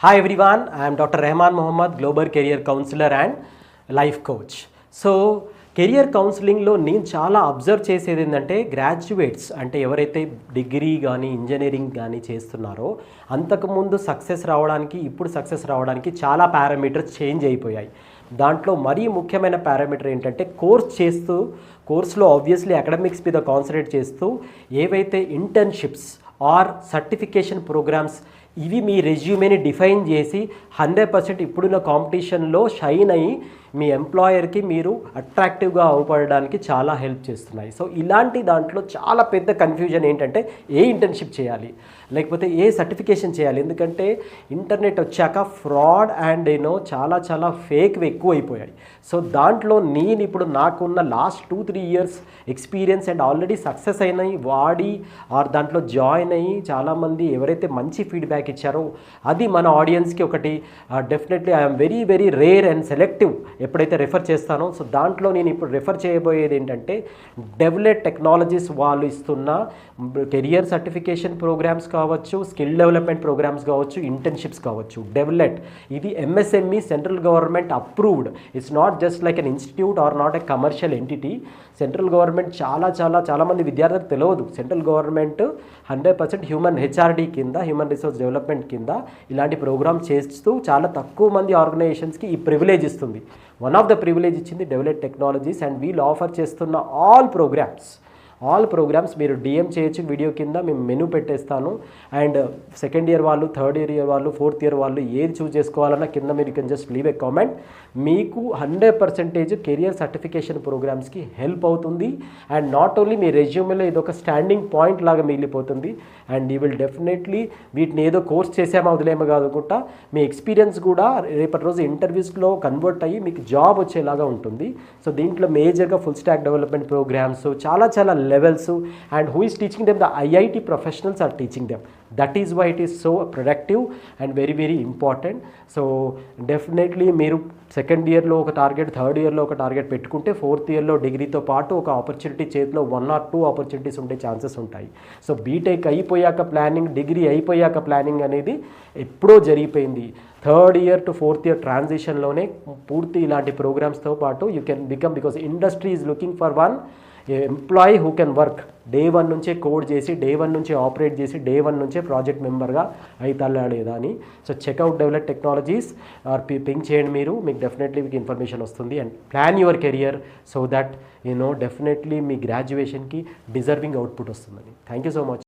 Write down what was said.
Hi everyone, I am Dr. Rahman Mohammad, Global Career Counselor and Life Coach. So career కౌన్సిలింగ్లో నేను చాలా observe చేసేది ఏంటంటే graduates అంటే ఎవరైతే డిగ్రీ కానీ ఇంజనీరింగ్ కానీ చేస్తున్నారో అంతకుముందు సక్సెస్ రావడానికి ఇప్పుడు సక్సెస్ రావడానికి చాలా పారామీటర్స్ చేంజ్ అయిపోయాయి. దాంట్లో మరీ ముఖ్యమైన పారామీటర్ ఏంటంటే కోర్స్లో ఆబ్వియస్లీ అకాడమిక్స్ మీద కాన్సన్ట్రేట్ చేస్తూ ఏవైతే ఇంటర్న్షిప్స్ ఆర్ సర్టిఫికేషన్ ప్రోగ్రామ్స్ ఇవి మీ రెజ్యూమేని డిఫైన్ చేసి 100% ఇప్పుడున్న కాంపిటీషన్లో షైన్ అయ్యి మీ ఎంప్లాయర్కి మీరు అట్రాక్టివ్గా అవపడడానికి చాలా హెల్ప్ చేస్తున్నాయి. సో ఇలాంటి దాంట్లో చాలా పెద్ద కన్ఫ్యూజన్ ఏంటంటే ఏ ఇంటర్న్షిప్ చేయాలి లేకపోతే ఏ సర్టిఫికేషన్ చేయాలి, ఎందుకంటే ఇంటర్నెట్ వచ్చాక ఫ్రాడ్ అండ్ చాలా ఫేక్వి ఎక్కువైపోయాయి. సో దాంట్లో నేను ఇప్పుడు నాకున్న last 2-3 years experience and already success అయినాయి వాడి ఆర్ దాంట్లో జాయిన్ అయ్యి చాలామంది ఎవరైతే మంచి ఫీడ్బ్యాక్ ఇచ్చారో అది మన ఆడియన్స్కి ఒకటి definitely I'm very rare and selective ఎప్పుడైతే రెఫర్ చేస్తానో. సో దాంట్లో నేను ఇప్పుడు రెఫర్ చేయబోయేది ఏంటంటే డెవలప్ టెక్నాలజీస్ వాళ్ళు ఇస్తున్న కెరియర్ సర్టిఫికేషన్ ప్రోగ్రామ్స్ కావచ్చు, స్కిల్ డెవలప్మెంట్ ప్రోగ్రామ్స్ కావచ్చు, ఇంటర్న్షిప్స్ కావచ్చు. డెవలప్ ఇది MSME central government approved. It's not just like an institute or not a commercial entity. Central government చాలామంది విద్యార్థులకు తెలియదు. సెంట్రల్ గవర్నమెంట్ 100% హ్యూమన్ HRD కింద, హ్యూమన్ రిసోర్స్ డెవలప్మెంట్ కింద ఇలాంటి ప్రోగ్రామ్ చేస్తూ చాలా తక్కువ మంది ఆర్గనైజేషన్స్కి ఈ ప్రివిలేజ్ ఇస్తుంది. వన్ ఆఫ్ ద ప్రివిలేజ్ ఇచ్చింది డెవలప్ టెక్నాలజీస్ అండ్ వీళ్ళు ఆఫర్ చేస్తున్న ఆల్ ప్రోగ్రామ్స్ మీరు DM చేయొచ్చు. వీడియో కింద మేము మెనూ పెట్టేస్తాను. అండ్ సెకండ్ ఇయర్ వాళ్ళు, థర్డ్ ఇయర్ వాళ్ళు, ఫోర్త్ ఇయర్ వాళ్ళు ఏది చూస్ చేసుకోవాలన్నా కింద మీరు can just leave a comment. మీకు 100% కెరియర్ సర్టిఫికేషన్ ప్రోగ్రామ్స్కి హెల్ప్ అవుతుంది. అండ్ నాట్ ఓన్లీ మీ రెజ్యూమేలో ఇది ఒక స్టాండింగ్ పాయింట్ లాగా మిగిలిపోతుంది. అండ్ యూ విల్ డెఫినెట్లీ వీటిని ఏదో కోర్స్ చేసామా వదిలేమో కాదుకుంటా మీ ఎక్స్పీరియన్స్ కూడా రేపటి రోజు ఇంటర్వ్యూస్లో కన్వర్ట్ అయ్యి మీకు జాబ్ వచ్చేలాగా ఉంటుంది. సో దీంట్లో మేజర్గా ఫుల్ స్టాక్ డెవలప్మెంట్ ప్రోగ్రామ్స్ చాలా levels and who is teaching them, the IIT professionals are teaching them. That is why it is so productive and very important. So definitely మీరు second ఇయర్లో ఒక target, third ఇయర్లో ఒక target పెట్టుకుంటే fourth ఇయర్లో డిగ్రీతో పాటు ఒక ఆపర్చునిటీ చేతిలో 1 or 2 ఆపర్చునిటీస్ ఉండే ఛాన్సెస్ ఉంటాయి. సో బీటెక్ అయిపోయాక ప్లానింగ్, డిగ్రీ అయిపోయాక ప్లానింగ్ అనేది ఎప్పుడో జరిగిపోయింది. Third year to fourth year ట్రాన్సిషన్లోనే పూర్తి ఇలాంటి ప్రోగ్రామ్స్తో పాటు you can become, because industry is looking for one employee who can work day 1 నుంచే కోడ్ చేసి, డే 1 నుంచే ఆపరేట్ చేసి, డే 1 నుంచే ప్రాజెక్ట్ మెంబర్గా అవుతాడా అని. So check out develop technologies or ping చేయండి మీరు, మీకు డెఫినెట్లీ మీకు ఇన్ఫర్మేషన్ వస్తుంది. And plan your career so that definitely మీ గ్రాడ్యుయేషన్కి డిజర్వింగ్ అవుట్పుట్ వస్తుందని. Thank you so much.